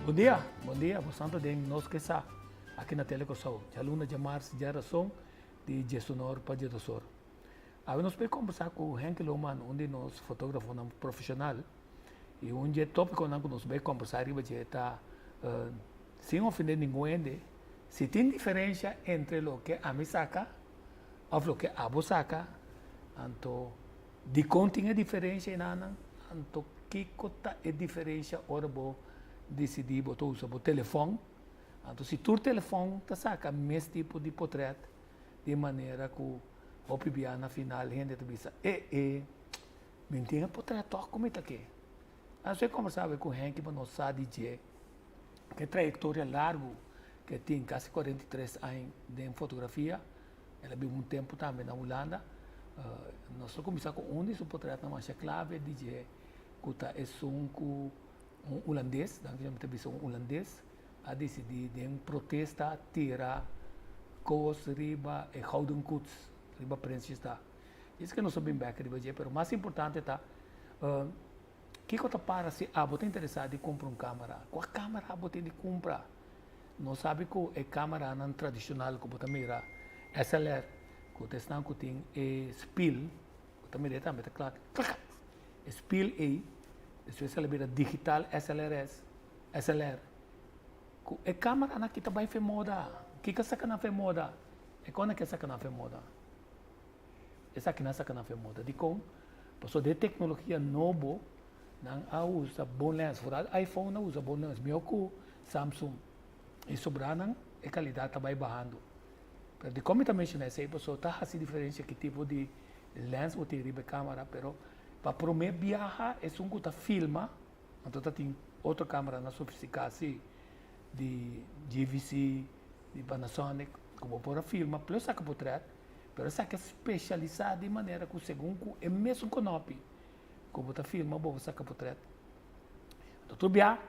Bom dia, portanto, de nós que está aqui na Telecosau, de aluna de março de geração de gestionador para gestor. Aí nós vamos conversar com o Henk Loman, onde nós fotógrafo profissional, e onde é tópico que nós vamos conversar, e vai estar, sem ofender ninguém, se tem diferença entre o que a mim saca, ou o que a você saca, então, de quanto tem diferença, então, que cota é diferença, ora, decidir botar o telefone. Então, se tu telefone, tu saca o mesmo tipo de portrait, de maneira que o PBA na final, a gente pensa, mentira, portrait, como é que é? Aí eu conversava com o Henk, mas não sabe dizer que trajetória larga, que tem quase 43 anos de fotografia, ela viu um tempo também na Holanda. Nós começamos com um desses portrait na mancha clave, dizer que é um holandês, então a gente um holandês, a decidir de protesta tirar coisas riba e houden kuts, riba princesa. Isso que não sabemos bem que riba mas o mais importante é que você para se você interessado em comprar uma câmera, qual câmera você tem de comprar? Não sabe que é câmera não tradicional que você mira, SLR, que você está com tem spill, você mira também, tá claro, spill aí. Depois ela vira digital SLR. A câmera na kita vai fazer moda. Que saca na fazer moda? É quando que saca na fazer moda? Essa que na saca na fazer moda. De como? Porque de tecnologia nova, não usa bom lens. Fora iPhone não usa bom lens. Meu com Samsung. E sobrando a qualidade vai bajando. De como também mencionei, essa pessoa está assim diferença que tipo de lens você tem a câmera, pero para prometer viajar, é um que filma, então tem outra câmera na sofisticada de GVC, de Panasonic, como para filmar, plus saca portrait, mas saca especializada de maneira que o segundo é mesmo conope, como para filmar, bom saca portrait. Então tu viaja,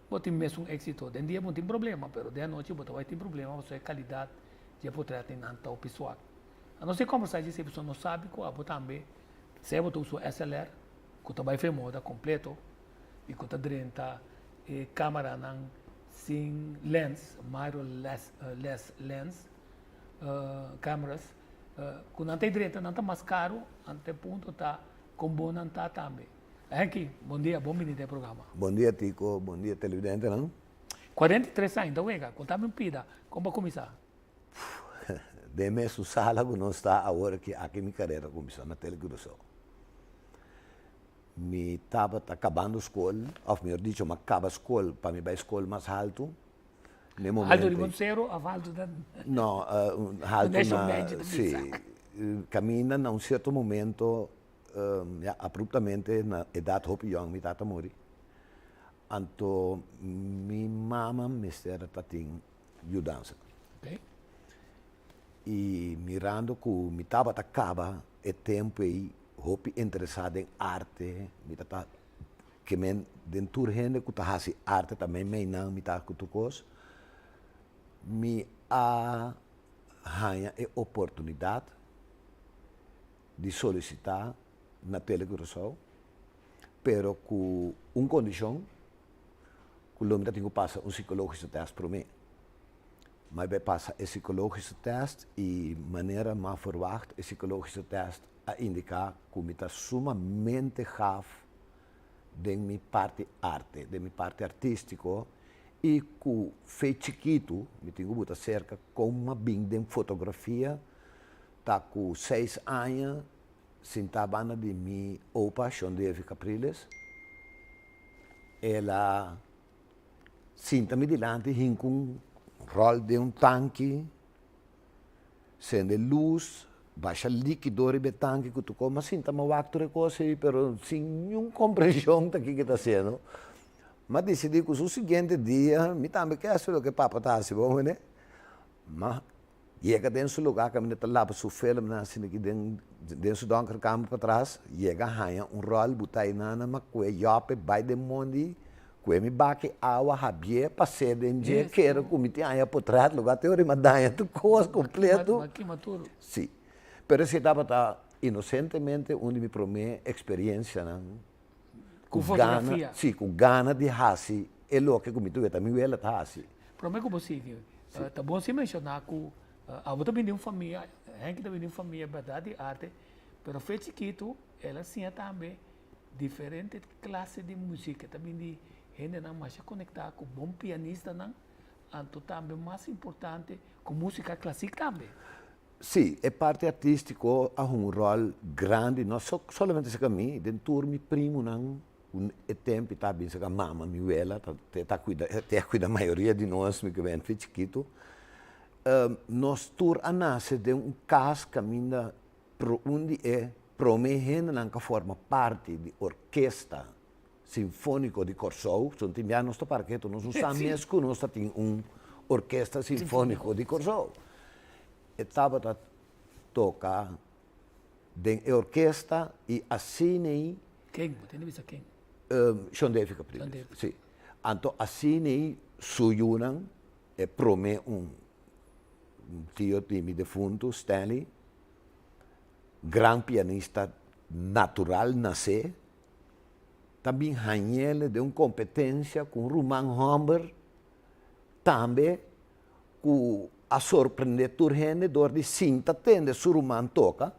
você tem mesmo êxito, de dia não tem problema, mas de noite você vai ter problema, você é qualidade de portrait em tanto pessoal. A não ser conversar se a pessoa não sabe, você também se você usa SLR, que vai fazer moda completo, e que está câmera sem lens, mirrorless lens, câmeras, que não tem direito, não está mais caro, até ponto está com bom não está também. Henk, bom dia, bom menino do programa. Bom dia, Tico, bom dia, televidente, não? 43 anos, então, contame um pida, como vai começar? Deme su sala que não está agora que aqui minha carreira começou na televisão. Me estava acabando a escola, ou melhor dito, me acaba a escola para me ir para a escola mais alto. Alto de Montero, a alto da... Não, alto na... Sim, caminha em um certo momento, abruptamente, na idade hopião, me tata morri. Então, minha mama me estava tendo ajudança. Okay. E mirando que me estava acaba o tempo aí, hopi interessado em arte, me tata que men dentro gente que tá hasi arte também me não me tá com tucos, me a ganha a oportunidade de solicitar na televisão, pero com uma condição que o homem tem que passar psicológico teste para mim. Mas vai passar o psicológico teste e maneira mais verwacht o psicológico teste a indicar que me está sumamente gaaf de minha parte arte, de minha parte artístico e que foi chiquito, me tenho que cerca com uma binda em fotografia, tá com 6 anos, sentava de minha opa, Xondevi Capriles, ela senta-me delante, com um rol de um tanque, sendo luz, baixa líquido de tanque que tu come, senta-me outra coisa, mas sem nenhuma compreensão do que está sendo. Mas decidi que o seguinte dia, me também quer saber o que papo está assim, né? Mas chega dentro do lugar que a menina está lá para sofrer, assim, dentro do ancar campo para trás, chega a um rol, botar aí na mas que é jope, vai de mundo, que me bate água, rabie, passei de dia, que era como tinha aí por trás, lugar teoria, mas daí tu coisa completo. Mas que maturo. Sim. Pero se estava inocentemente onde me promete experiência, não? Com fotografia? Sim, com gana de fazer é lo que comigo é também ela tá assim. Prometo que você, tá bom se mencionar que a outra vem de uma família, que também de uma família, verdade, arte, mas foi chiquito, ela tinha também diferentes classes de música, também de gente não mais conectada com bom pianista, não, então também mais importante com música clássica também. Sim, é parte artística ha um rol grande, não somente se caminho, dentro meu primo não, é tempo tá bem se a mama me ela tá cuida a maioria de nós que vem chiquito. Nós tour a nasce de caso caminha para onde é promehendo não que forma parte de orquestra sinfônico de Corsou, são timbianos nostro parqueto, nós não sabemos que nós tem orquestra sinfônico de Corsou. Estava a tocar de orquestra e assim Quem? Tem visto quem? Sean Davis primeiro. Sim. Então assim suyunan e prome tio de mi defunto Stanley, gran pianista natural nasce, também Haniel de uma competência com Roman Humber, também com a surpreender turhene door de cinta tende su Roman toca.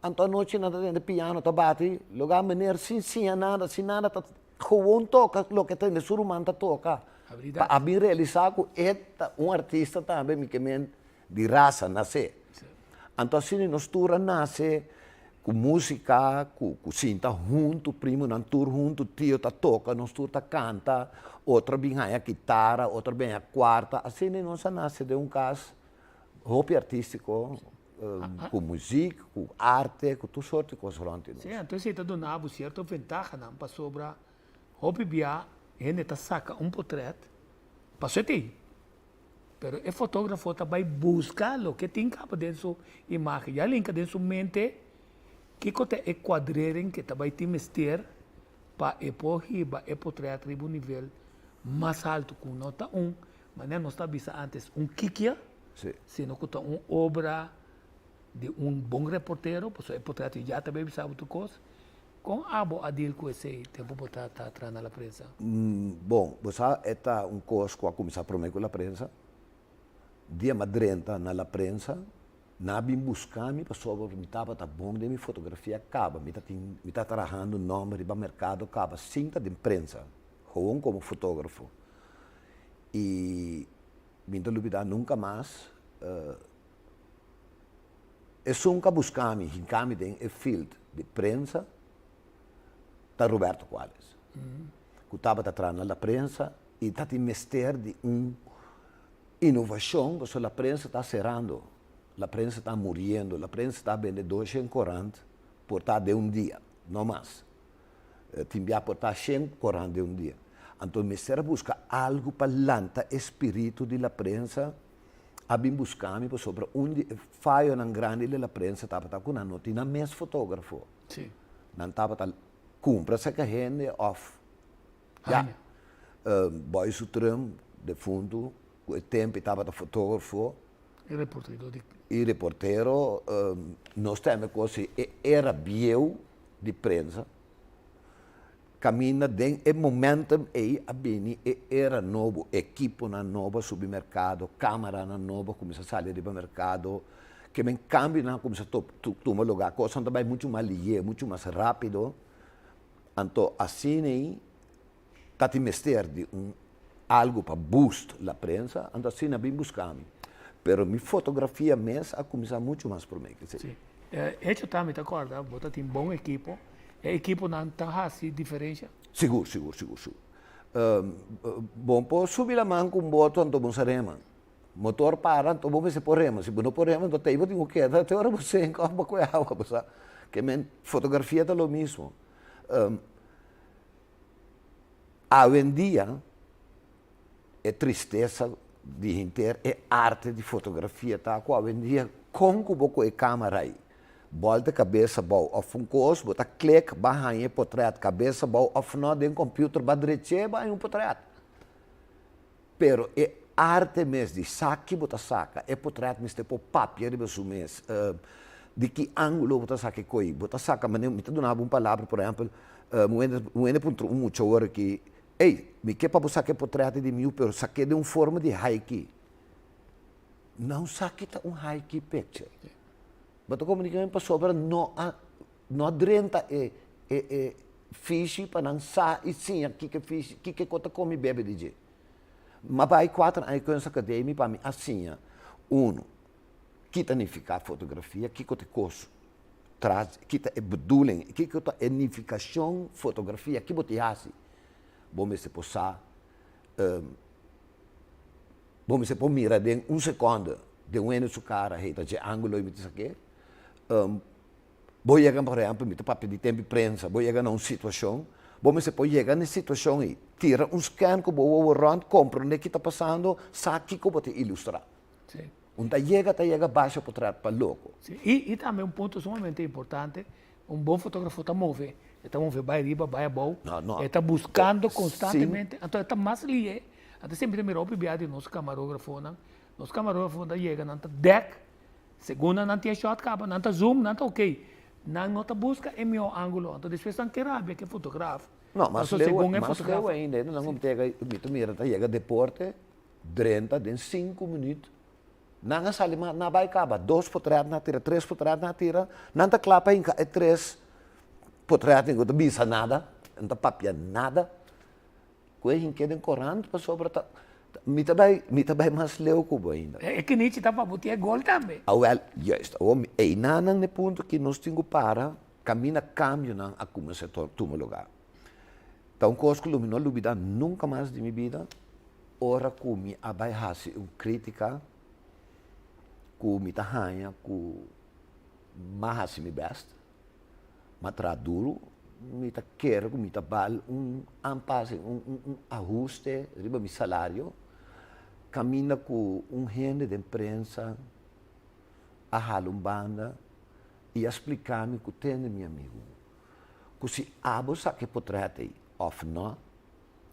Então a noite nada tende piano tá bate, lugar maneira sin nada, tá gewoon toca lo que tende su Roman tá toca. A mim realizar que é artista também que de raça nasce. Então assim nós tura nasce com música, com cinta junto, primo não tour junto, tio tá toca, nós tour tá canta, outra vem a guitarra, outra vem a quarta, assim nós nasce de caso hobby artístico, com música, com arte, com tudo sorte de coisas lá. Sim, então você está dando certa vantagem para sobre hobby via ele tá saca portrait, passou aí. Pero o fotógrafo vai buscar o que tem capa dentro sua imagem, já linka dentro sua mente, que cote é quadreren que vai te mester para epohiba e portrait de um nível mais alto com nota 1, mas não está vista antes kikia, sino que está obra de bom reportero, porque o portrait já também sabe outra coisa. Com abo adil com esse tempo botar atrás na prensa? Bom, você é coisa que começar a prometer com a prensa. Dia madrenta na prensa, na bim buscar me sobre me tava tá bom de minha fotografia acaba, me tá trabalhando nome de mercado acaba cinta de imprensa, como fotógrafo. E me não duvidar nunca mais. É nunca buscar me, em field de prensa. Tá Roberto Quales. Que estava atrás na prensa e está em mester de inovação, porque a prensa está cerrando, a prensa está morrendo, a prensa está vendendo 240 por estar de dia, não mais. Timbia por estar 140 de dia. Então, o mester busca algo para lançar espírito da prensa, a bem buscar sobre onde falha na grande da prensa estava com a nota na mesmo fotógrafo. Sim. Não estava cumpra essa gente off. Já. Boys o tram de fundo, o tempo estava da fotógrafo. E reportero, nós temos coisa, era bio de prensa, caminha de momento aí a bem era novo, equipo na nova supermercado, câmera na nova, começa a sair do mercado, que me cambia na começa a tomar lugar, coisa também muito mais ligeira, muito mais rápido. Então, assim aí, está te mester de algo para boost a prensa, então assim é bem buscar-me. Mas minha fotografia mesmo a começar muito mais por mim. Sim. Hecho também, te acorda? Você tem bom equipo. A equipo não está assim diferença? Seguro. Bom, pode subir a mão com o botão, então vamos rema. Motor para, então vamos se por rema. Se não por rema, então tem que até hora você encosta com a água. Que fotografia é o mesmo. Hoje em dia, é tristeza de inteiro, é arte de fotografia, tá? Hoje em dia, com a câmera aí, volta a cabeça, of coisa, bota clique, barra em portrait, cabeça, of não, de computer, badreche, vai um portrait. Pero é arte mesmo, de saque, bota saca, é portrait, mas tipo papel, mês, de que ângulo bota saca, mas eu me dou uma palavra, por exemplo, muita muito hora que Ei, me que para buscar que portreto de mim, pero saquei de uma forma de high-key. Não saquei high key picture. Mas como ninguém passou sobre não drenta fish para não sa e sim aqui que fish que conta come bebe de je. Mas vai quatro aí com essa academia para mim assim, kita nificar fotografia, que conta coisa traz, kita é bedoeling, que conta unificação fotografia, que bote assim. Bom se possa bom se pode mirar de segundo de ano su cara heita de ângulo e me diz aqui vou chegar por exemplo me papel de tempo de prensa vou chegar numa situação bom se pode chegar nessa situação e tira scan que vou rond compreender o que está passando sabe que pode ilustrar onde chega baixo para para louco e também ponto sumamente importante bom fotógrafo está mover está mover vai riba vai abaixo está buscando constantemente então está mais lié até sempre me roupa biade nosso camarógrafo chega não tá deck segunda não tem shot capa não tá zoom não tá ok não tá busca é meu ângulo então depois não quer rabia que fotógrafo não mas eu ainda não pega me mira tá chega deporte 30 de 5 minutos não sai mais não vai capa 2 portretos na tira 3 portretos na tira não tá clapa em 3 portretos não bisa nada não tá papia nada coisa que tem correndo para sobre me também mais leu como ainda. É que nem está para botar gol também. Well, juist. E nanan ne ponto que nós temos para caminhar cambio na a como se toma lugar. Então, coisa que não lubida nunca mais de minha vida. Ora como a vai fazer uma crítica, como tá hanha, como mais me best, mas traduro. Me quero, me bal ampasse, ajuste, riba mi salário, camina com gente de imprensa, a banda e explicar-me que tem meu amigo. Que se abo sabe que portreto ou não,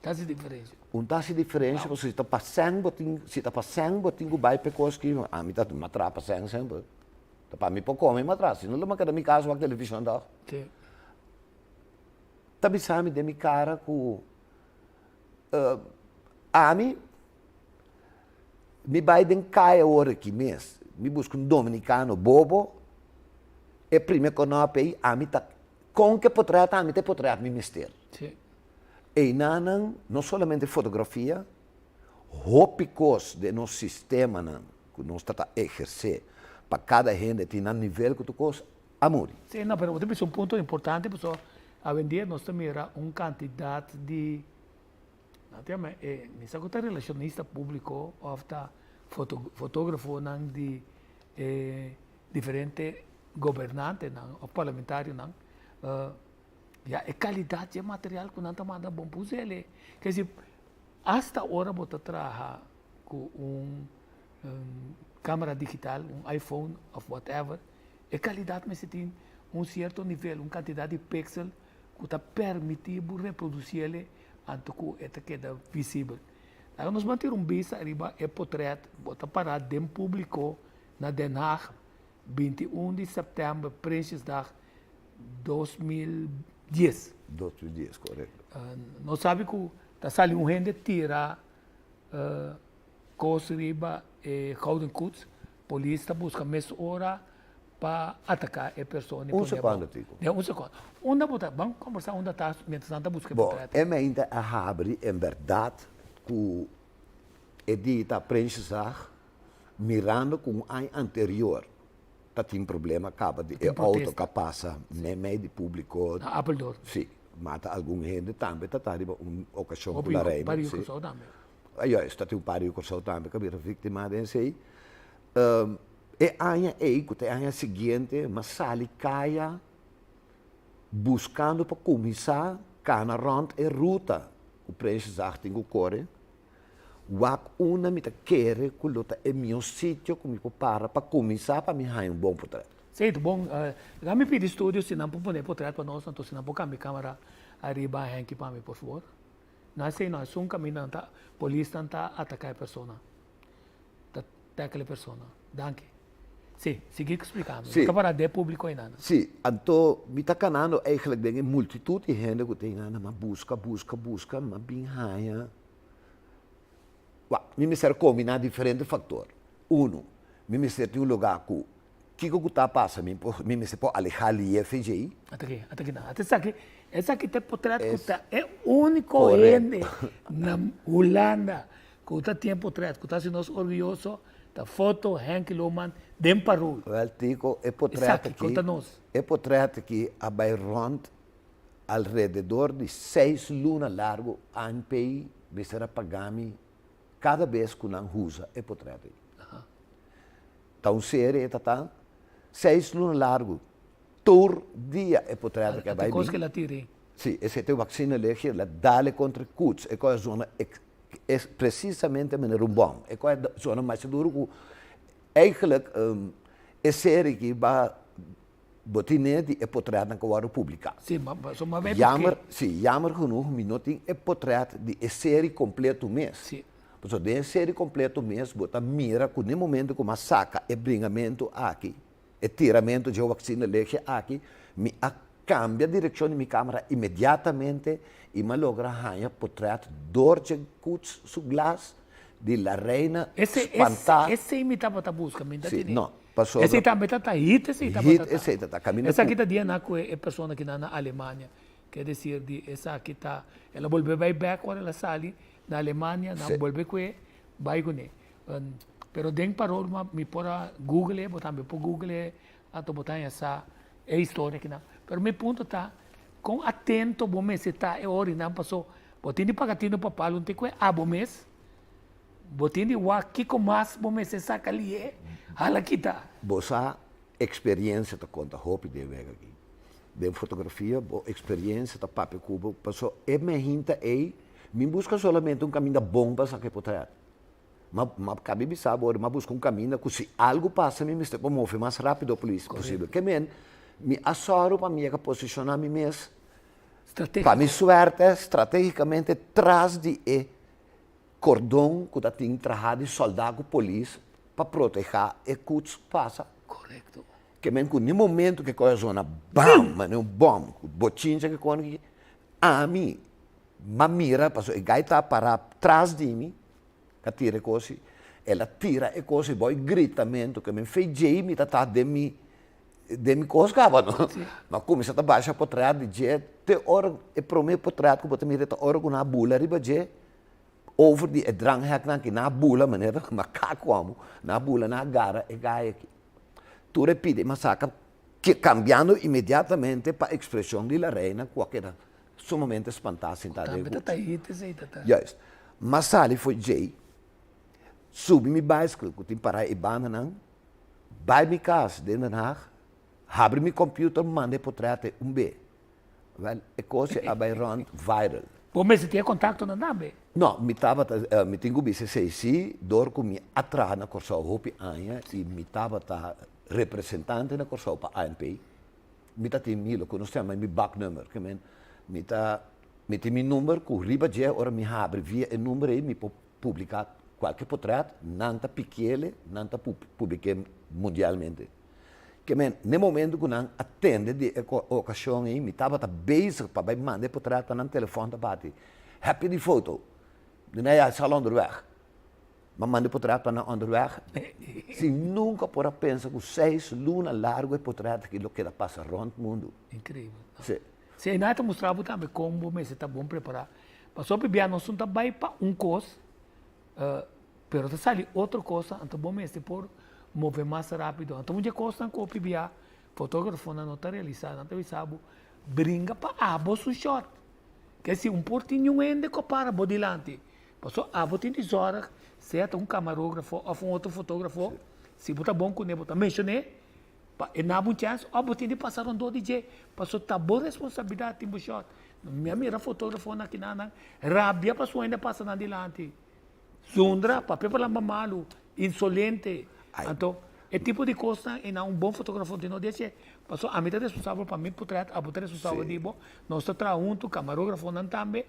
tá se diferente. Tá-se diferença, porque se está passando, botinho vai para coisas que a mim tá matra passando sempre. Tá para mim pouco come matra, se não lembra que da minha casa a televisão dá. Sim. Tabi sami de mi cara ku ami mi Biden cai ora aqui mês mi busco um dominicano bobo e prima conope ami ta com que potrata ami te potrata mi mister e nanan não somente fotografia hopicos de nosso sistema que nós está exercer para cada gente tem um nível que tu cos amor sim não pero tem um ponto importante pessoal a vender nós também era quantidade de nessa coisa relacionista público ou fotógrafo não de diferentes governantes não ou parlamentares não já é qualidade de material que não está mandando bom para ele quer dizer hasta hora bota trabalhar com câmera digital iPhone ou whatever é qualidade mas se tem certo nível quantidade de pixel que está permitido reproduzir ele antes que queda visível. Aí nós vamos ter vista arriba é portreto, bota parado de público na Den Haag, 21 de setembro, Prinsjesdag 2010. 2010, correto. Nós sabemos que está saindo gente tira coisa arriba Gouden Koets, polícia busca mais hora para atacar a pessoa. Segundo, Tico. Segundo. Vamos conversar onde está, mientras tanto busca bom, ainda a abre, em verdade, que a dita Prinsjesdag, mirando com o ano anterior, tem problema, acaba de auto que passa, nem meio de público. Na Apeldoorn. Sim, mata algum gente também, está uma ocasião para a rei. Pariu com o também. Aí, está tem um pariu com o também, que vira vítima desse aí. E año que año seguinte, mas sali caia buscando para começar cana rond e ruta. O preço zachting o core. Wak una me quer que luta é meu sítio comigo para começar para me ganhar bom portreto. Sim, bom. Já me pedi estúdio se não pode portreto para nós, então se não pode cambiar câmera arriba aqui para mim, por favor. Não sei, não, é um caminho, a polícia está atacar a pessoa. Tá aquela pessoa. Danke. Sim, seguir explicando. Sim. Nunca para de público ainda. Sim, então, me está canando eigenlijk tem multitude de gente que tem, mas busca, mas bem raia. Me ser combinar diferentes fatores. Me ser de um lugar que está passando, me ser pode alejar ali FGI. Até aqui não. Até essa aqui tem portrait que está é único Correto. ende na Holanda que está tem portrait que está sendo orgulhoso da foto Henk Lohman dem parol. Wel, Tico, Conta-nos. é portrait que vai rond alrededor de 6 lunas largo ANPI, me será pagami cada vez que não usa é portrait. Então, série tá 6 lunas largo. Tour dia é portrait que vai coisa que ela tire. Sim, esse é o vacina legge, la dale contra cuts, e qual é a zona é precisamente um bom. E qual é a zona mais dura que eigenlijk é série que vai botinete é portrait na que publicar. Sim, mas uma vez Jammer genoeg, me não tem é portrait de série completo mês. Sim. Então, de série completo mês, bota mira que no momento que uma saca é bringamento aqui, é tiramento de vacina legge aqui, me cambia a direção de minha câmera imediatamente e me logra ganhar portrait dorje cuts su glas de la reina espantada. Esse imitava a busca, me Sim, entende? não, passou. Esse também está hit, esse está caminhando. Essa aqui está dia na é pessoa que na Alemanha, quer dizer, essa aqui está, ela volve vai back quando ela sai na Alemanha, não volve com vai com ele. Pero den parol me pora Google, botar me por Google, ato botar essa é história que não. Pero meu ponto está com atento, bom mês está é hora não passou. Botini pagatino para palo, não tem que bom mês. Botini o aqui com mais bom mês saca ali é, hala kita. Bossa experiência tá conta hope de ver aqui. De fotografia, experiência tá papel cubo, passou é me hinta me busca solamente caminho bom para sacar portrait. Mas cabe me sabe, mas busca caminho que se algo passa, me está como mais rápido a polícia possível. Que me assoro para me posicionar me mesmo. Para me suerte estrategicamente atrás de cordão que tem trajado de soldado polícia para proteger e que passa. Correto. Que no momento que a zona bam, mas um bom, botinha que quando a mim, mas mira, passou e gaita para atrás de mim, que tira coisa, ela tira e coisa e vai gritamento que me fez me tá de mim coscava, não? Mas começa a baixar para trás de jet, te hora é para mim para trás que botar mira hora com a bula riba jet, over de drang hak que na bula maneira, mas cá como na bula na gara e gai aqui. Tu repite, mas saca que cambiando imediatamente para a expressão de la reina, qualquer sumamente espantada sentada. Yes. Mas ali foi Jay, subi mi bicycle, que tem para ir banda não, vai mi casa dentro da abre mi computer, manda portrait B. Well, e coisa vai run viral. Bom, mas você tinha contato na nave? Não, me tenho BCCC, dor com me atrás na Corsau Hopi Anha, e me estava representante na Corsau para ANP. Me tá tem milo, que nós temos meu back number, que me tem meu número, que riba de hora me abre via o número aí, me publicar qualquer portrait, não tá pequeno, não tá publiquei mundialmente. Que no momento que não atende de ocasião aí, me estava bezig para mandar portrait no telefone da bate. Happy de foto. Não é só onderweg. Mas manda portrait para onderweg. Se nunca por pensar que 6 lunas largo é portrait que que passa rond o mundo. Incrível. Sim. Se aí nós mostrava também como você está bom preparar. Mas só para nós não está bem para coisa, pero te sale outra coisa, então bom mesmo por mover mais rápido. Então muita coisa que o PBA fotógrafo não está realizando, não sabe brinca para abo su shot. Que se portinho ende que para bodilante. Passou abo tem horas, certo camarógrafo ou outro fotógrafo, se botar bom com ele, botar mencionei, e na boa chance, abo tem de passar um DJ, passou tá boa responsabilidade tem shot. Minha mira fotógrafo na kinana, rabia passou ainda passando adiante. Zundra, papel para mamalo, insolente. Então, é tipo de coisa, e não bom fotógrafo de não deixa. Passou a metade responsável para mim por trás, a outra responsável de bom. Nós está junto, camarógrafo não também,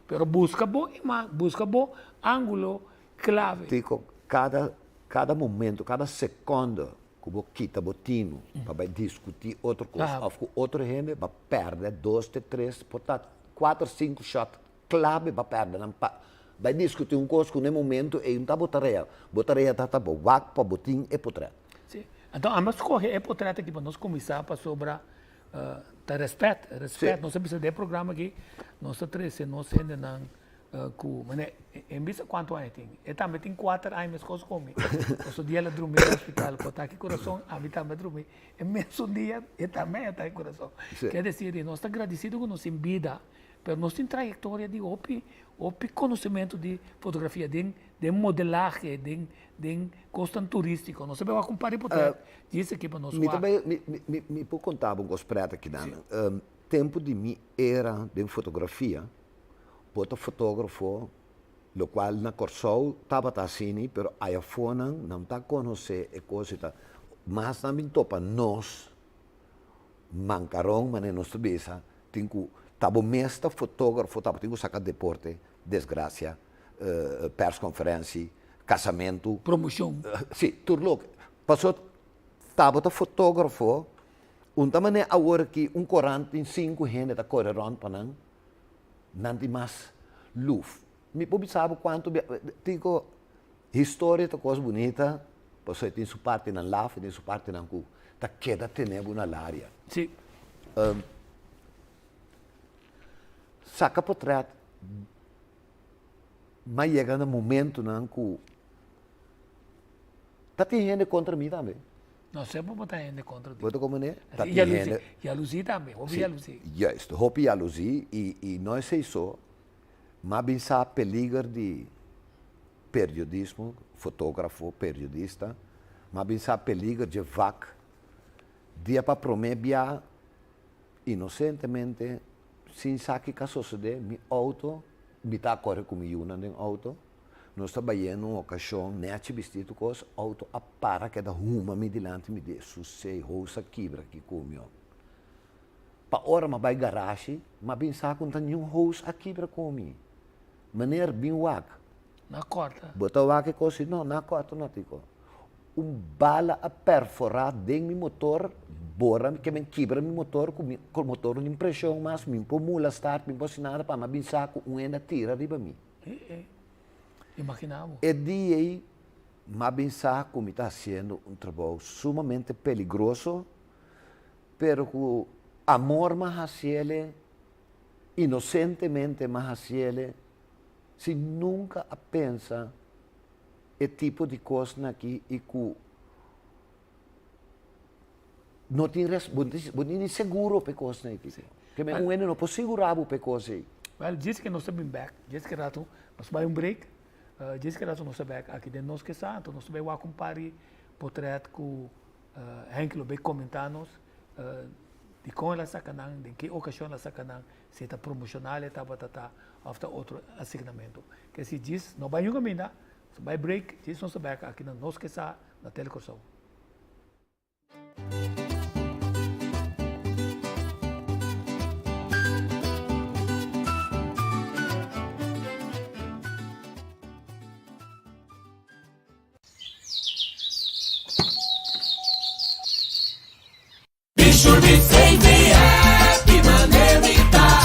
pero busca bom ângulo clave. Tico, cada momento, cada segundo que quita botino, para discutir outra coisa. Ou que outra gente vai perder 2, 3, portanto, 4, 5 shots clave para perder. Vai discutir coisa que no momento é uma botareia. Botareia está bom, wak para botin e potret. Sim. Então, a nós correr é potret aqui para nós começar para sobre respeito. Nós precisa de programa aqui, nós três, nós ainda não mas em vista quanto aí tem? Eu também tenho 4 anos que eu comi. Eu dia ela dormir no hospital, porque aqui coração, a mim também dormir. E mesmo dia, eu também estou em coração. Quer dizer, nós estamos agradecidos com nossa vida, mas nós temos trajetória de conhecimento de fotografia, de modelagem, de costa turística. Nós sabemos comparar por isso aqui para nós. Me pode contar uma coisa para aqui, tempo de mim era de fotografia. Bota fotógrafo, o qual na Corsol estava assim, mas a iPhone não está conhecendo a coisa. Mas também topa nós, mancaram, mas não se bisa, estava mesmo fotógrafo, tinha que sacar deporte, desgraça, persconferência, casamento. Promoção. Sim, tudo louco. Passou, estava fotógrafo, também agora que 45 gente está correndo para não tem mais luz. Me pode saber quanto, digo, história é coisa bonita, você tem sua parte na lava, tem sua parte na cu, tá queda tenebo na área. Sim. Saca portrait, mas chega no momento na cu, tá tem gente contra mim também. Não sempre botar gente contra ti. Bota como é? E a Luzi também, ouvi a Luzi. Justo, ouvi a Luzi e nós sei só, mas pensar peligro de periodismo, fotógrafo, periodista, mas pensar peligro de vac, dia para prometer inocentemente, sem saber que sucede, meu auto, me está correndo comigo no auto, nós trabalhamos numa ocasião, nete vestido com os auto a para que da ruma me dilante me dê sucei rosa quebra que comeu. Pa hora ma vai garagem, ma pensar com nenhum rosa a quebra comi. Maneira bem wak. Na corta. Bota wak coisa não, na corta não tico. Bala a perforar dentro do motor, bora que me quebra meu motor com o motor de impressão, mas me pôr mula start, me pôr nada para ma pensar com ainda tira riba mim. Imaginamos. E daí, mas pensar como está sendo trabalho sumamente peligroso, pero o amor mais ele, inocentemente mais ele, se nunca pensa e tipo de coisa aqui e que não tem seguro para coisa aqui. Que me não pode segurar para coisa aí. Well, diz que nós estamos back, diz que rato nós vai break. Diz que nós estamos aqui dentro nós que santo, nós vamos acompanhar portrait com Henkel bem comentar-nos de como ela sacanang, de que ocasião ela sacanang, se está promocional, está batata, ou outro assignamento. Que se diz, não vai jogar ainda, vai break, diz nós aqui dentro nós que sa na telecorsão.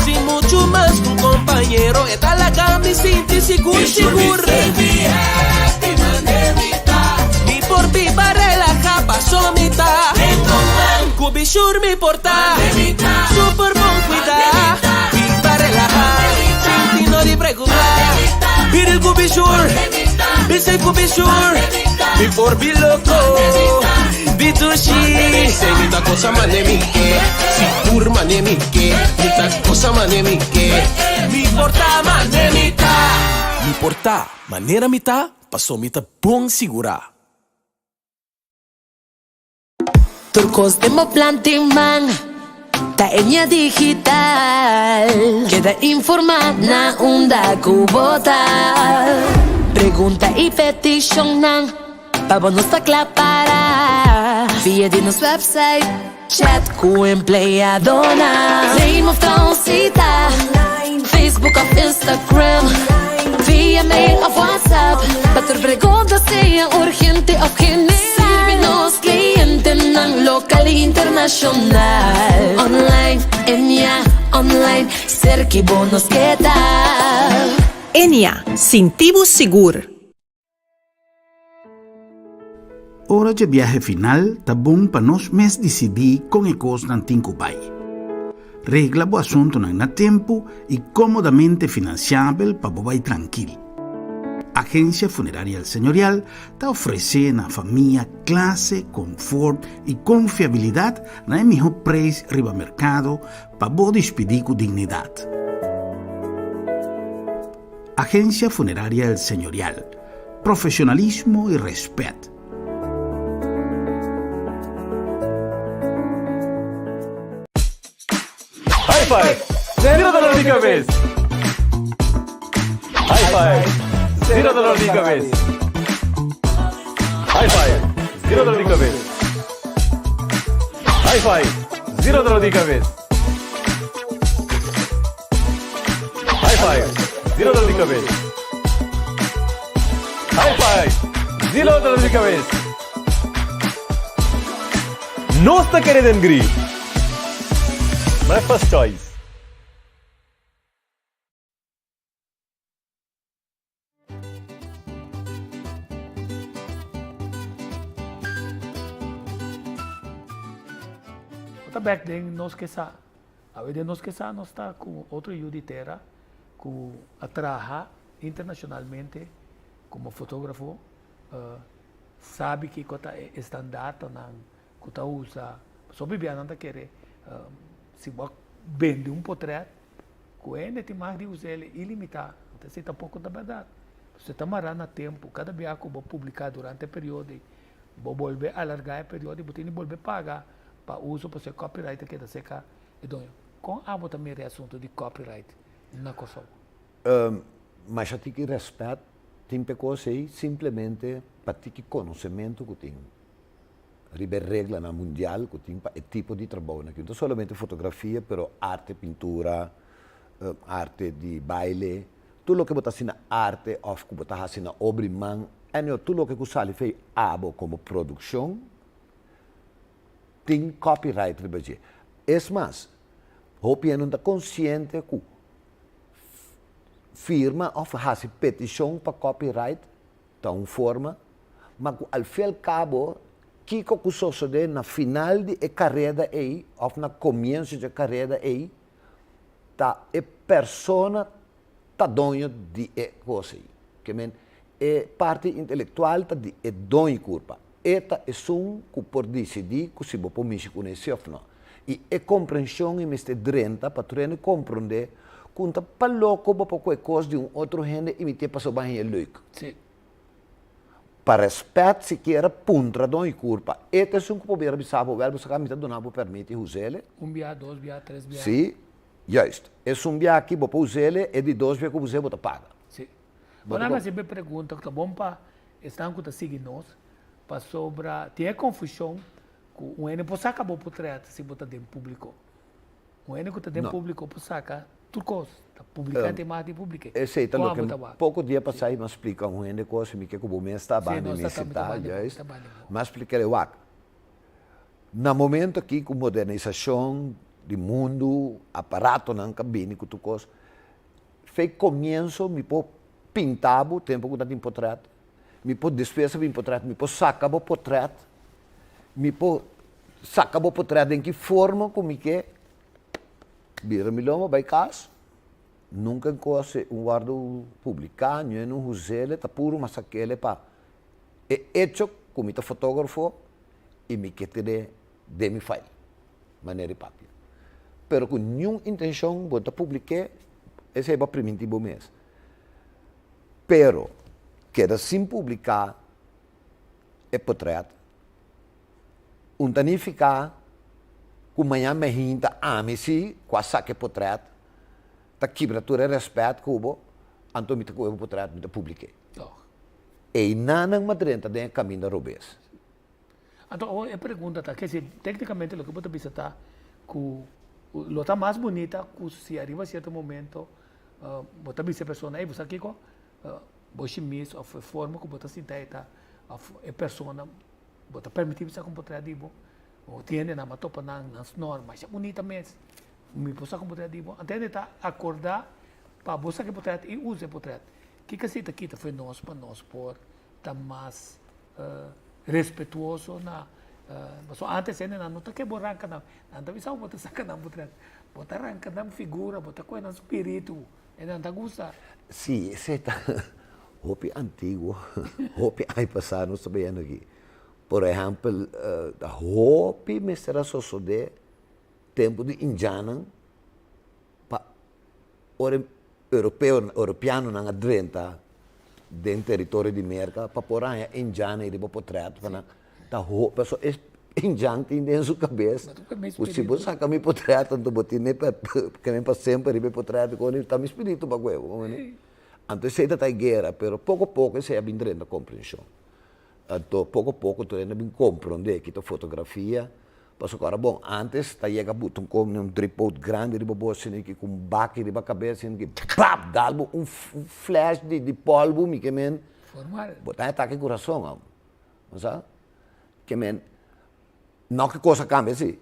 Si mucho más tu compañero está la cama y siente seguro. Mi por ti para relajar pasó mitad. Cubishur mi porta, super bon cuidar. Mi para relajar, sin ti no di preocupar. Pide el cubishur, dice cubishur. Mi por bi loco. Bitushi, sei muita coisa manemike, si tur manemike, muita coisa manemike, mi porta manemita, mi porta maneira mita, passou mita bom segurar. Turcos de mo plantiman, ta enya digital, queda informada na onda cubota, pergunta e petition nang. Vamos a clapar via de nos website chat com empleadona. Neem of transita Facebook of Instagram via mail of WhatsApp. Para ter perguntas seja urgente ou genérica. Sirve nos clientes internacional. Online, Enya, online, ser que bonos que tal. Enya, sentivo seguro. Hora de viaje final, tá bom para nós mes decidir com e cos nan tinco pai. Regla o assunto na tempo e comodamente financiável para bobai tranquilo. Agência Funerária Senhorial está oferecendo à família classe, conforto e confiabilidade na melhor preço riba mercado para bo despedir com dignidade. Agência Funerária Senhorial. Profissionalismo e respeito. High five! $0 de cabeça! High five! $0 de cabeça! High five! $0 de cabeça! High five! $0 de cabeça! High five! $0 de cabeça! High five! $0 de cabeça! Não está querendo gritar! My first choice. Back then, nós que sa, a vez de nós que sa, nós está com outro yuditera, que trabalha internacionalmente como fotógrafo, sabe que está estandarte que está usa, só bebia não querer, se você vende portrait, que é tem mais de usar ele ilimitado, então você está pouco da verdade. Você está marando tempo, cada vez que você publicar durante o período, você volver alargar o período, você tem que volver pagar para uso para ser copyright que da seca e dono. Com a também é assunto de copyright na Kosovo. Mas a ti que respeito, tem coisas aí simplesmente para ti que conhecimento que tem. Ribe regra na mundial que tem para o tipo de trabalho. Não somente fotografia, mas arte, pintura, arte de baile. Tudo o que você assina arte, ou que você assina obra de mão, e tudo o que você faz abo como produção, tem copyright. É mais, o não está consciente que firma ou faz petição para copyright, está uma forma, mas ao fim e ao cabo, que sucede na final de carreira aí, ou na começo de carreira aí, tá a pessoa tá dono de coisa aí. Que é parte intelectual tá de dono culpa. Eta é que por decidir que se você pode conhecer ou não. E a compreensão é mais drenta para tu compreender que tá para louco para qualquer coisa de outro gente e me te passou bem é louco. Sim. Para respeito se quer puntra dono culpa. Eta é que pode avisar o verbo se camisa donar para permitir usar. Bia, dois bia, três bia. Sim, justo. É bia que você usar é de dois bia que você paga. Sim. Mas sempre pergunta que tá bom para estão que tá seguindo nós. Sobre tem confusão que o ene pode sacar bom portrait se botar dentro público. O ene que está dentro público pode sacar tudo coisa. Tá publicando tem mais de publicar. Eu sei, tá louco. Pouco dia para sair, mas explica um ene coisa me que o bom está bem nesse detalhe, mas explica o que. No momento aqui com modernização do mundo, aparato não cabine com tudo coisa, fez começo me pôr pintado o tempo que está em portrait. Me pode despesa o portrait, me pode sacar o portrait, me pode sacar o portrait em que forma, como que vira milhão, vai casa, nunca coisa um guardo publicar, não usar, tá puro, mas aquele para é hecho como está fotógrafo e me que te de me file, maneira de papel. Pero com nenhuma intenção, bota publicar, esse é o primitivo mesmo. Pero queda sem publicar é portrait. Não ficar com manhã me hinta a mim se quase saque portrait. Tá quebra todo respeito com o então me tocou o portrait me publiquei. E nada madrenta tem caminho da robês. Então a pergunta tá que se tecnicamente o que você pensa tá que lo tá mais bonita que se arriba certo momento você pensa pessoa aí você aqui com você mesmo, a forma como você se deita, a pessoa, você permitir você com portrait de o tiene na matopa nas normas, é bonita mesmo. Me posa com portrait dibo, até tá acordar para você que portrait e use portrait. Que se tá kita foi nós para nós por tá mais respetuoso na so antes ainda não tá que borranca não, anda visão bota saca não portrait, bota arranca na figura, bota coisa no espírito, ainda não tá gusta. Sim, esse tá hopi antigo, hopi ai passar não sabendo aqui. Por exemplo, hopi me será só de tempo de indiano pa europeano não adrenta dentro território de América para por aí indiano e de portrait para tá hopi só indiano tem dentro sua cabeça. Se você saca me portrait tanto botine que me para sempre me portrait com ele tá me espírito para guerra, né? Antes sei da guerra, pero pouco a pouco se abre a compreensão. Então, pouco a pouco tu ainda compreende que a fotografia. Mas agora, bom, antes, tá chega com um tripod grande de bolsa, que com baque de cabeça, que pap, dá um flash de polvo, que men, botar ataque coração, sabe? Que men, não que coisa cambia assim.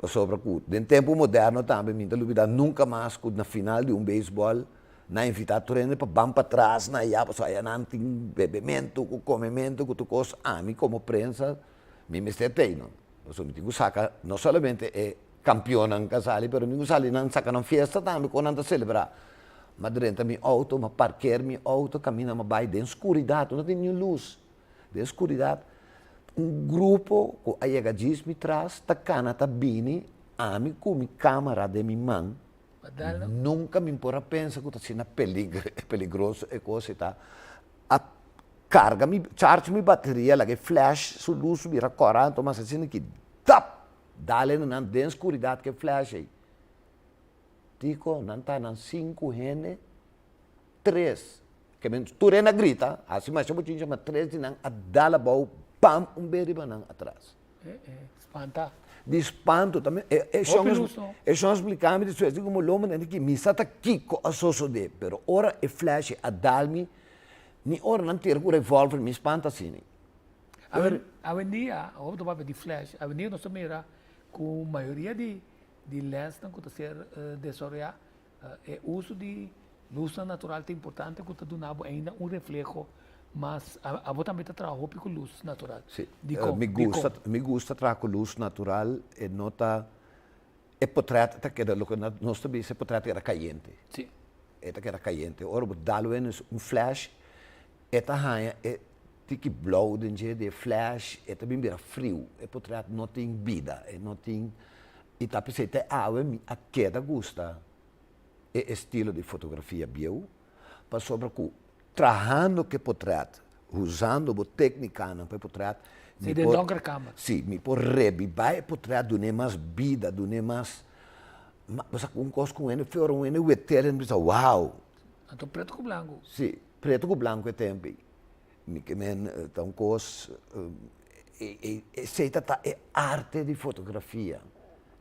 Sobre o tempo moderno também, me dá nunca mais na final de beisebol, na invitar treino para bam para trás, na ia, aí não tem bebimento, comimento, com coisa, mim como prensa, me tem, não. So, mi saca não somente é campeão em casal, mas mi sali não saca na festa também quando anda celebrar. Mas dentro mi auto, ma parquear mi auto, caminha ma vai de escuridade, não tem nenhuma luz, de escuridade. Grupo com a chega diz me traz, tá cana tá bini, ami com mi câmera de mi mão. Nunca me importa pensar que tá sendo peligroso e coisa tá. A carga mi charge mi bateria, la che flash su luz mi raccorrendo, ma se que tap, dale na den escuridade que flash aí. Tico, não tá na 5 rene 3. Que men tu rena grita, assim mas chamo tinha 3 não a dala bau pam beriba não atrás. Espanta. De espanto também. É só explicar-me isso, assim como lomo que mi sata kiko a soso de, pero ora e flash a dalmi ni ora não ter o revólver me espanta assim. Avenida, o do papel de flash, avenida nós mira com maioria de lens não que ser desarrollar é uso de luz natural é importante que tu dá ainda reflejo, mas a você também trabalha com luz natural. Sim. Me gusta trabalhar com luz natural e nota é portrait que era o que nós também se portrait era caliente. Sim. Era que era caliente. Ora dá-lo um flash eta hanha é tiki blow de flash é também bem frio é portrait não tem vida é não tem e tá pensando até a queda gusta é estilo de fotografia bio para sobre que trabalhando que portrait usando a técnica não para portrait se de longa câmera sim me por revivar portrait do nem mais vida do nem mais mas com coisa com ele foi um veterano pensa uau então preto com branco sim preto com branco é tempo. Que men tão cos é arte de fotografia.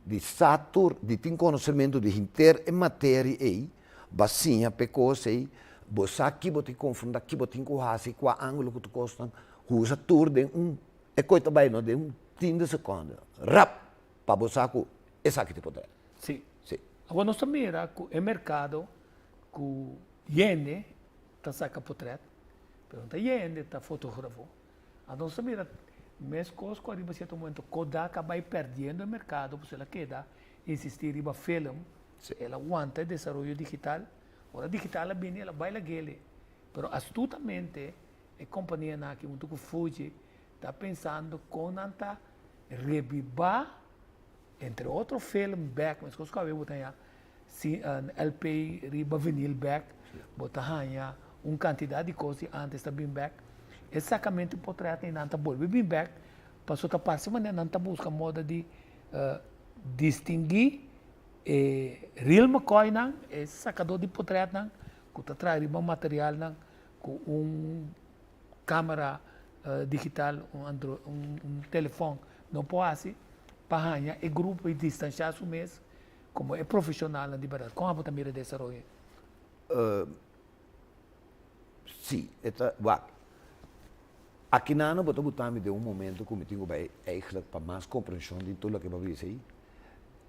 De satur, de ter conhecimento de inter e matéria aí, bacinha pecos aí, você aqui bote confrontar, aqui bote encohase, qual ângulo que tu costa, usa tur de é coisa bem não de 30 segundos. Rap, para você com essa aqui te poder. Sim. Sim. Agora nós também era o mercado com iene tá saca portrait, pergunta iene tá fotógrafo. Então também era mesmo coisa que arriba certo momento Kodak vai perdendo o mercado, porque ela queda insistir em film, ela aguanta desenvolvimento digital. Ora digital bem ela vai lá gele, pero astutamente a companhia na que muito que Fuji está pensando com anta revivar entre outro film back, mas coisa que eu botar LP riba vinil back, botar quantidade de coisas antes da bem back. Exatamente o portrait em anta bolbe bem back, passou a parte mas anta busca moda de distinguir real McCoy não é sacador de portrait não que está traz riba material não com câmera digital um telefone não pode assim para é grupo e distanciar o mês como é profissional na verdade como você mira dessa roia sim Aqui não botou botar me de momento que me tenho bem eigenlijk para mais compreensão de tudo o que eu disse aí.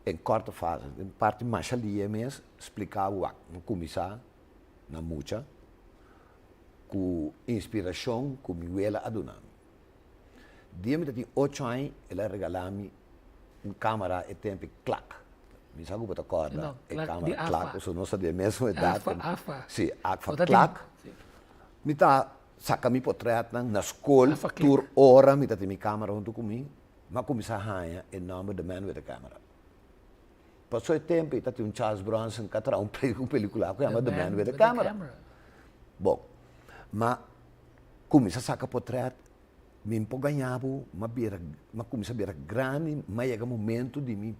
Em corta fase, em parte mais ali mesmo, explicar o que começar na mucha, com inspiração, com me ela adunando. Dia me tinha 8 anos, ela regalou-me uma câmera e tempo clac. Me sabe botar corda, e câmera clac, eu sou nossa de mesma idade. Sim, AFA clac. Me tá saca-me portrait na escola, por hora, me tá minha câmera junto comigo, mas começar a ganhar em nome do man with the camera. Passou o tempo e tá Charles Bronson que tra uma película que chama The Man with the Camera. Bom, mas começa a sacar portrait, me ganhava, mas começa a ver grande, mas chega momento de mim.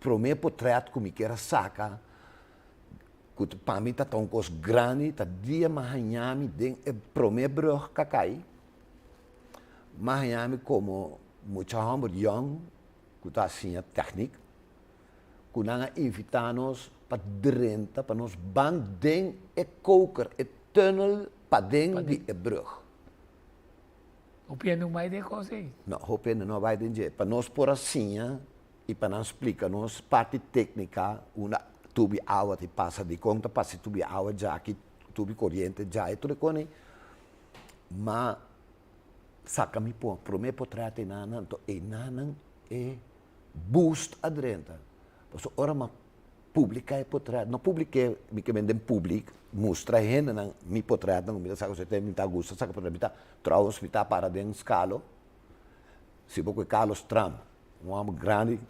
Pro meu portrait que me quer sacar, que para mim tá tão coisa grande, tá dia mahanhami den pro meu brug cacai, mahanhami como muito humor young, que está assim a técnica, que nós invitamos para dentro, para nós bang den e koker, e tunnel para dentro de brug. O piano mais de coisa aí? Não, o piano não vai dentro, para nós por assim, e para nós explicar nos parte técnica, uma tubi água te passa de conta, passa tubi água já aqui, tubi corrente já, e tudo com ele. Mas, saca-me pro meu portrait, e nanan e boost adrenta. Porque ora ma publica e portrait, não publiquei, me que vendem público, mostra gente na mi portrait, não me dá saco se tem me tá gosto, saca para me tá trouxe me tá para dentro escalo. Se pouco Carlos Trump, um homem grande,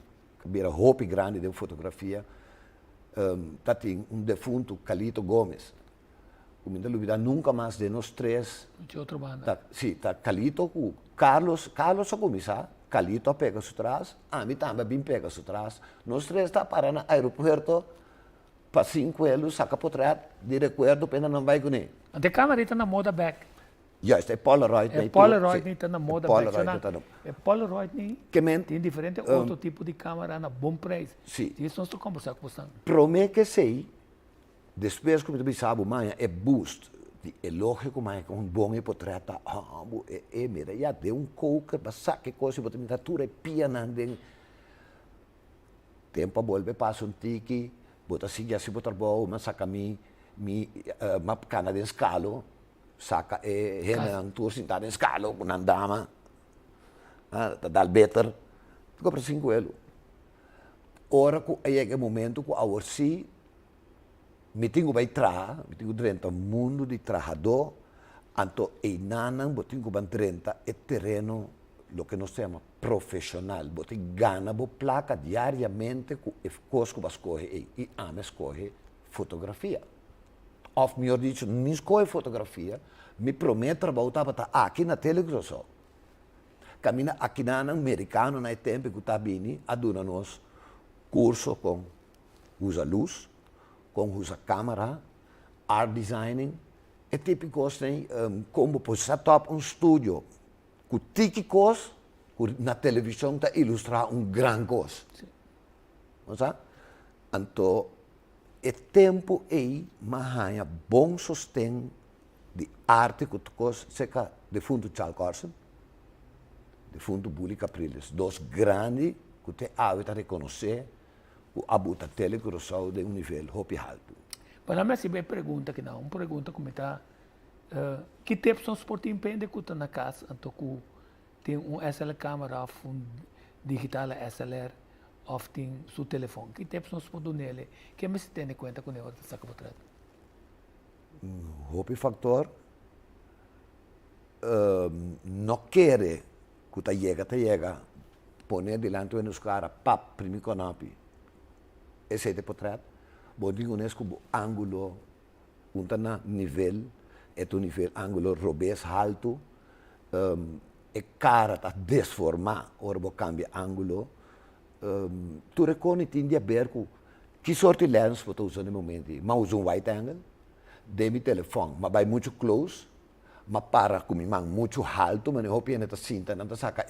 que vira roupa grande de fotografia, tá tem defunto Calito Gomes. Como não duvida nunca mais de nós três. De outra banda. Sim, tá Calito, Carlos só começar. Calito pega su trás, a mim também pega su trás. Nós três está para no aeroporto, para 5 anos, saca portrait, de recuerdo, pena não vai com ele. A câmera está na moda back. Ja, é Polaroid. É Polaroid está na moda back. É Polaroid nem. Tem diferente outro tipo de câmera na bom preço. Sim. Isso nós estamos conversando com você. Para mim que sei, depois que eu sabe, manhã é boost. É lógico, mas com um bom portrait, mira, já deu um coca, basta que coisa, botar minha tatura e pia nandem. Tempo a volver, passa um tiki, bota assim, já se botar bom, mas saca mi cana de escalo, saca renan tour sentar em escalo, com andama, dal better, ficou para 5 euros. Ora, aí é o momento que a orsi, me tenho bem me tenho dentro do mundo de trabalhador, então e nanan, eu tenho bem dentro é terreno, o que nós chamamos profissional, eu tenho gana, eu placa diariamente com a coisa que eu escolho e amo escolher fotografia. Ou melhor dito, não escolho fotografia, me prometo trabalhar para aqui na televisão. Camina aqui na americano, na tempo que está vindo, aduna-nos curso com usa luz, com usa câmera, art designing, é típico assim, como por setup um estúdio, com típicos, na televisão para ilustrar grande coisa. Não sabe? Então, é tempo aí, mas há bom sustento de arte que coisa, seca de fundo Charles Carson, de fundo Bully Capriles, dois grandes que te hábito a reconhecer, o abuta televisão de nível hopi alto. Para mim, se bem pergunta que não, uma pergunta como está, que tipo de transporte impede que está na casa, então que tem SLR câmera, um digital SLR, ou tem seu telefone, que tipo de transporte nele, que me se tem em conta com ele, saca para trás? Hopi factor, não quer que ta chega, poner delante de nos cara, pap, primeiro conapi. Esse é o portrait. Bom, digo nesco ângulo, na nível, é o nível ângulo robês alto, é cara está desformada, ora vou cambiar ângulo. Tu reconhece tinha ver que sorte de lens você usa no momento, mas usa wide angle, de meu telefone, mas vai muito close, mas para com minha mão muito alto, mas não é pena tá cinta, não tá saca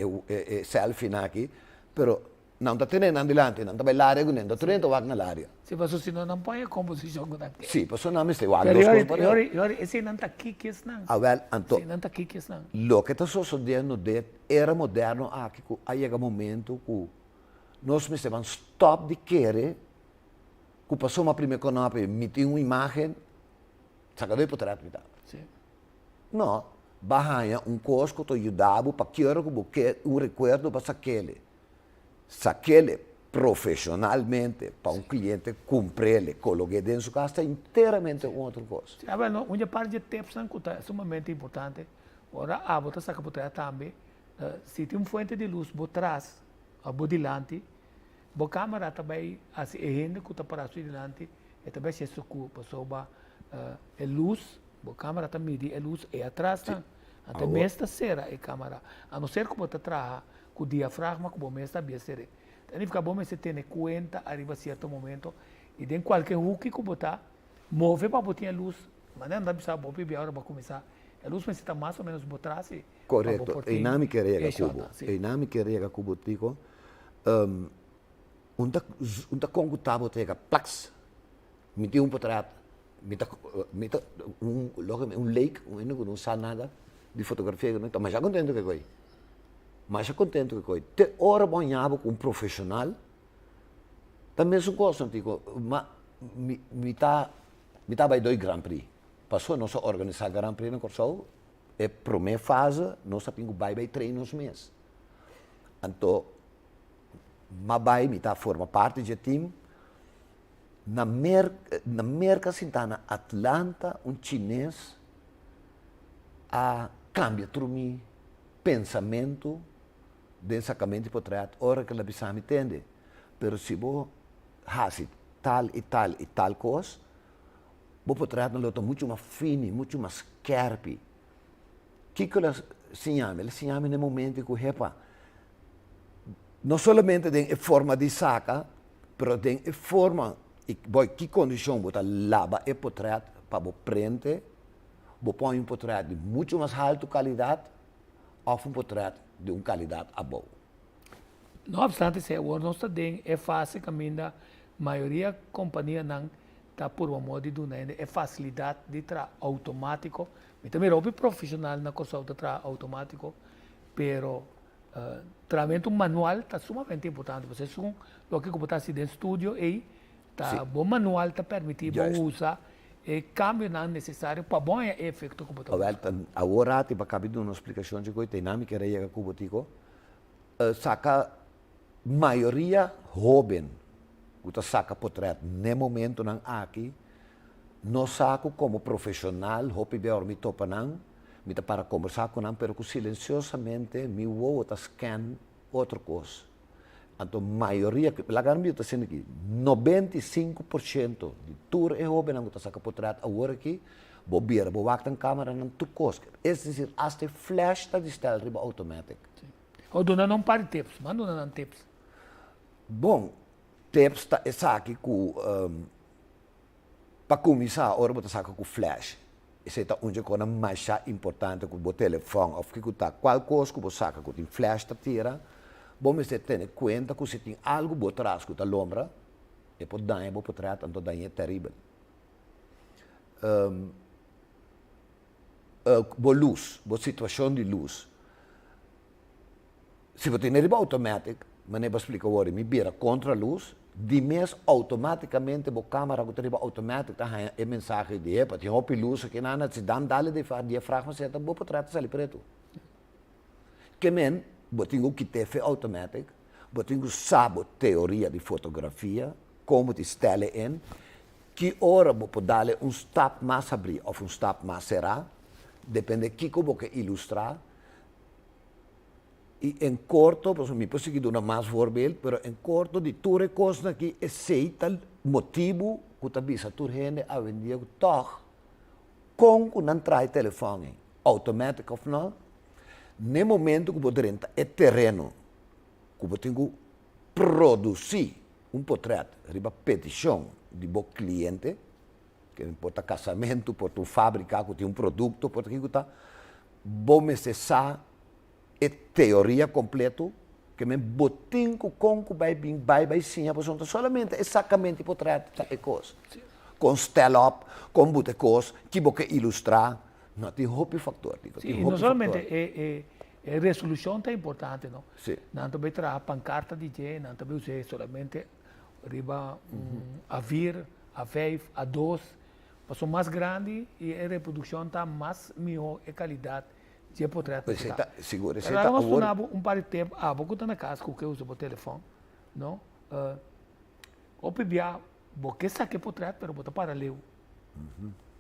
selfie aqui, pero não está tendo andilante, não está bailar, não está tendo wak na área. Se você se não põe a composição com aqui. Sim, passou na mesa, wak Pero dos coisas para ele. esse não está aqui que não. Ah, well, então, Esse não está aqui que não. lo que está sucedendo de era moderno aqui, que aí chega um momento que nós me vamos stop de querer que passou uma primeira conope, emitir uma imagem, saca dois por trás, Sim. não, barranha cosco que ajudava para que recuerdo para saquele profissionalmente para cliente cumprir, colocar dentro de sua casa, inteiramente outra coisa. Sim, bueno, uma parte de tempo é sumamente importante. Ora, você saca por trás também, se tem fonte de luz por trás, por delante, a câmera também, assim, que está para delante, e também se ocupa sobre a luz, a câmera também mede a luz é atrás, até mesmo será a câmera, a não ser que você traga com o diafragma, que você está bem ser. Então, fica bom você ter conta, arriba a certo momento, e em qualquer hook que você move para botar a luz, mas não dá para você ver agora para começar. A luz está mais ou menos por trás. Correto, e não me queria cubo, e não me queria cubo, tico, unta congutável tega plax, me tem por trás, me tá lake, não sabe nada de fotografia, mas já contento que coi. Mas já contento que coi. Te hora banhava com profissional, também são coisas, digo, mas me tá vai 2 Grand Prix. Passou nós organizar Grand Prix na Corsol, e primeira fase nós sabemos que vai treinos mês. Então, mas me tá forma parte do time. Na América Sintana, Atlanta, chinês a cambia o pensamento densamente por trás, ora que a pessoa me entende. Mas se você faz tal e tal coisa, você por trás não é muito mais fino, muito mais scarpe. O que ela se chama? Ela se chama no momento que repa, não somente tem forma de saca, mas tem forma, e que condição você lava e por trás para você prender, você põe um portrait de muito mais alta qualidade ou um portrait de uma qualidade boa. Não obstante, se o nós tem é fácil que a maioria da companhia não está por uma moda de é facilidade de tra automático. E também é profissional na coisa de tra automático, pero tratamento manual está sumamente importante. Você só o que está dentro do estúdio e tá bom manual está permitindo usar e cambio não necessário para bom efeito que você agora te vai caber uma explicação de coisa dinâmica que eu cubotico saca maioria jovem que saca portrait no momento não aqui não saco como profissional hopi be ormi topa não me tá para conversar com não pero que silenciosamente me vou tá scan outra coisa. Então, a maioria, a grande está sendo aqui, 95% de tudo é jovem que está sacando portrait agora aqui, vou ver, vou ver a câmera não tu cosca. É dizer, até flash está de style riba automático. Ou dona não para tips, manda não tips. Bom, tips está aqui com para começar, agora você saca com flash. Essa é uma coisa mais importante com o telefone, ou que está qual coisa que você saca com o flash está tira. Vamos ter em conta que se tem algo por trás que está lombra, e por daño por trás, então daño é terrível. Boa luz, boa situação de luz. Se você tem riba automático, mas nem para explicar agora, me vira contra a luz, de mês automaticamente a câmera que tem automático tá a mensagem de para tem uma luz que nada se dá dale de diafragma se tá bom por trás sai preto. Que men botingo que te fe automático, botingo sabe teoria de fotografia, como te stelle in, que hora você dar um step mais abrir ou um step mais será, depende de que você ilustrar. E em corto, por exemplo, posso seguir uma mais voorbeeld, mas em corto de tudo coisa que é tal motivo que tu avisa tu gente a vender toch com que não traz telefone automático ou não. No momento que você entra é terreno, que você tem que produzir portrait, riba petição de bom cliente, que importa casamento, importa fábrica, que tem produto, importa que está, bom necessário é teoria completo, que me botin com conco vai sim, solamente exatamente portreto e coisa. Com stand-up, com botecos, que você ilustrar, não tem outro fator. Sim, não somente a resolução é importante, não? Sim. Não também a pancarta de gente, não também usar solamente riba a vir, a veiv, a dos, passou mais grande e a reprodução está mais melhor e qualidade de portreto. Seguro, você está agora par de tempo, você está na casa com que usa o telefone, não? O pibia, você sabe portreto, mas você paralelo.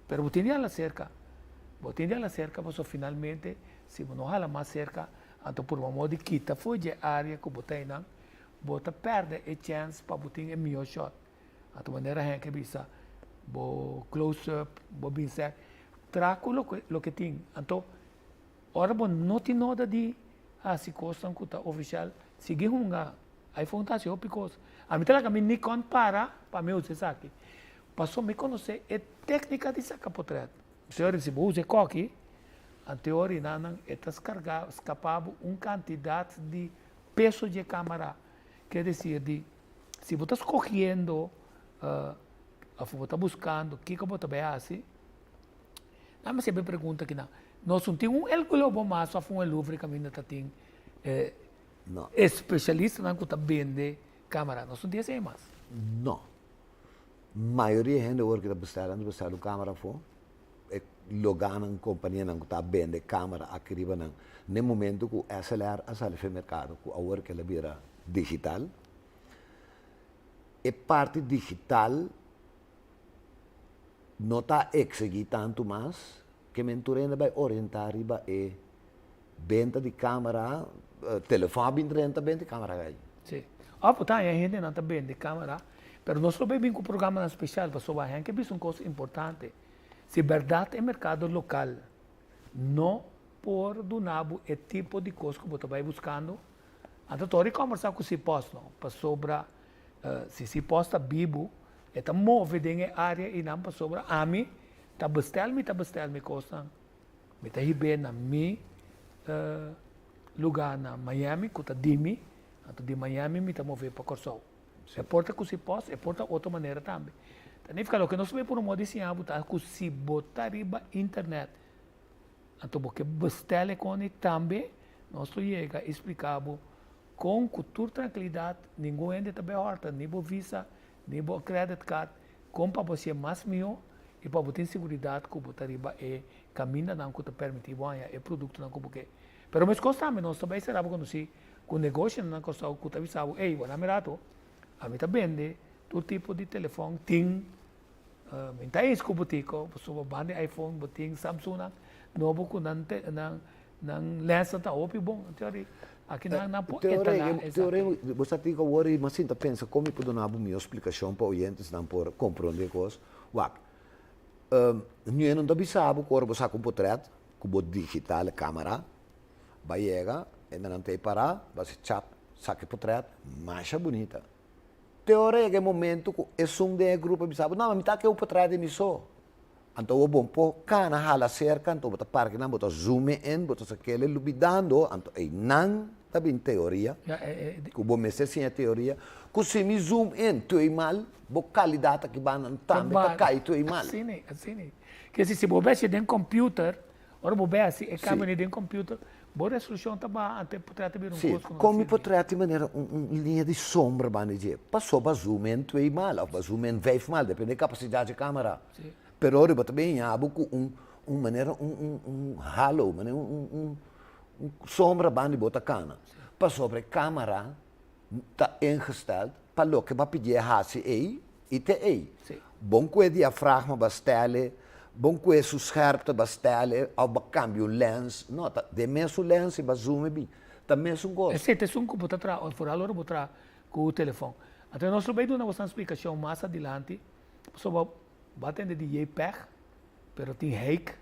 Pero você tem lá cerca. Você tem lá cerca, mas finalmente, se você não há mais cerca, então por uma modo de quita foi de área que você tem, você perde a chance para você ter um melhor shot. De maneira que você close-up, você pensa, trago o que tem. Então, ora você não tem nada de se costa que está oficial, seguir iPhone está se opicos. A mim que me Nikon para me usar isso aqui. Passou me conhecer a técnica de sacar portreto. Teoria se você usa coque, a teoria não é escapado uma quantidade de peso de câmera. Quer dizer, se você está escolhendo, você está buscando, o que você vai fazer, não me sempre pergunta que não. Nós não temos um globo mais, só um Louvre que a minha tem especialista que está vendendo câmera. Nós não temos mais. Não. A maioria da gente que está bestellen câmera for. Logar na companhia que está vendendo câmera aqui no momento que acelerar a saída do mercado, que agora que ela vira digital. E parte digital não está exigir tanto mais que mentorena vai orientar riba e venda de câmera, telefone bem de câmera. Sim. A gente não está vendo de câmera, mas nós também com um programa especial para sobar gente que é uma coisa importante. Se verdade é mercado local, não por do nabo é tipo de coisa que você vai buscando. Então, estou conversar com si posto, para sobra, se posta bibo, está movido em área e não para sobra, a mim, está bestel me coisa, me está bem na mi lugar na Miami, que está de então de Miami me está movendo para Corsol. É porta que se posta, é porta outra maneira também. Significa lo que nós vemos por um modo de botar que se botar riba internet, então porque bestele com ele também, nós chega a explicar com cultura tranquilidade, ninguém ainda está bem horta, nem por visa, nem por credit card, com para você mais melhor e para você ter segurança que botar riba é caminho não que te permite ganhar é produto não porque. Pero mas constante nós também será quando se com negócio não costa o que te avisava, ei, vou namerato, a mim tá vende todo tipo de telefone tem minta isso com butico, pessoa bande iPhone, boting Samsung, novo com nan lensa tá opi bom, teoria. Aqui na teoria, você tem que agora, mas ainda pensa como pode dar uma minha explicação para os clientes não por compreender coisas. Não dá bisabo quando você com portreto, com digital câmera, vai chegar, ainda não tem parar, você chap, saque portreto, mais bonita. Teoria que é momento que é de grupo bisabo, não, mas tá que o portreto de mim só. Então o bom pô, cana hala cerca, então bota parque não, bota zoom in, bota aquele lubidando, então aí não tá bem teoria. Que o bom mestre sim é teoria. Que se me zoom in, tu é mal, bo qualidade que vai não também tá cai tu é mal. Assim. Que se você mexe dentro computer, ora você assim, é câmera dentro computer, boa resolução tá bom, até portreto bem Sim, como portreto de maneira linha de sombra, banije. Passou para zoom in, tu é mal, ou para zoom in 5 mal, depende da capacidade de câmera. Sim. Pero ora também há maneira halo, sombra bande bota cana. Para sobre câmera está ingesteld para lo que vai pedir hasi e te ei. Bom que é diafragma bastante, bom que é suscherpte bastante, ou ba cambio lens, não, tá de mesmo lens e ba zoom bem. Tá mesmo gosto. Esse é um computador atrás, por alora botar com o telefone. Então nós vamos dar uma explicação mais adiante sobre batendo de JPEG, pero tem RAIC,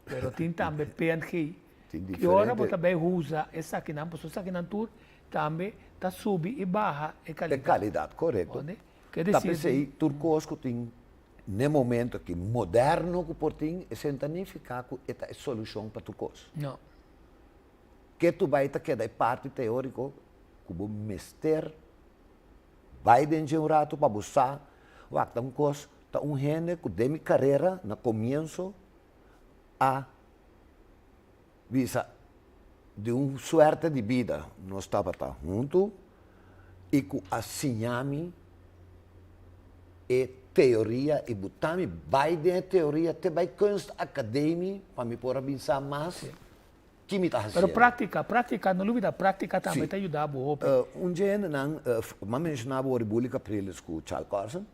pero tem também PNG. Que ora você também usa essa aqui não, porque essa aqui não tour também tá sube e baixa a qualidade. De qualidade, correto. Quer dizer, pensei turcosco tem no momento que moderno que por tem é significar que é a solução para turcos. Não. Que tu vai ter que dar parte teórico como mester, vai dentro de um rato para buscar, tá um cos, tá um gente que de minha carreira, no começo, a visa de uma suerte de vida, nós estava junto, e com a sinhami e teoria, e botami vai dentro teoria, até vai kunst academia, para me pôr a pensar mais, que me está fazendo. Pero prática, não dúvida, prática também te ajuda a boa. Dia não, mas mencionava o República Capriles com Charles Carson,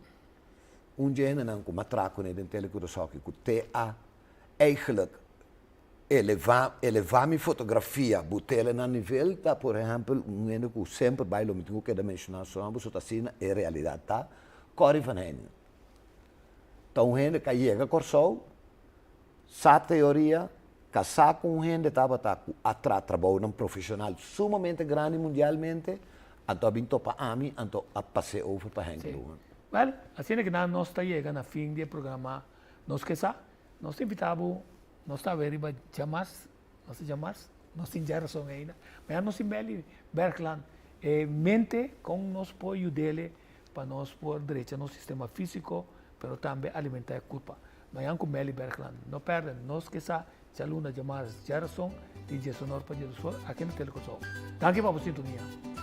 dia não, com matraco ne den telecoração que te a eigenlijk elevar minha fotografia, botar na nível, tá, por exemplo, ano que sempre bailo me tenho que mencionar só, mas outra cena é realidade, tá? Corre van hen. Então, gente que chega a Corsol, sa teoria, casar com gente estava atrás trabalho num profissional sumamente grande mundialmente, então vim para a mim, então a passei over para gente. Well, assim é que nós está chegando a fim do programa, nós que sa, nós invitamos, nós está vendo jamais, nós tem geração ainda, mas nós em Berkland, mente com nós apoio dele para nós pôr direito no sistema físico, mas também alimentar a culpa. Mas com Meli Berkland, não perdem, nós que sa, já luna jamais geração, de Sonor para Jesus, aqui no Telecosom. Danke para a sintonia.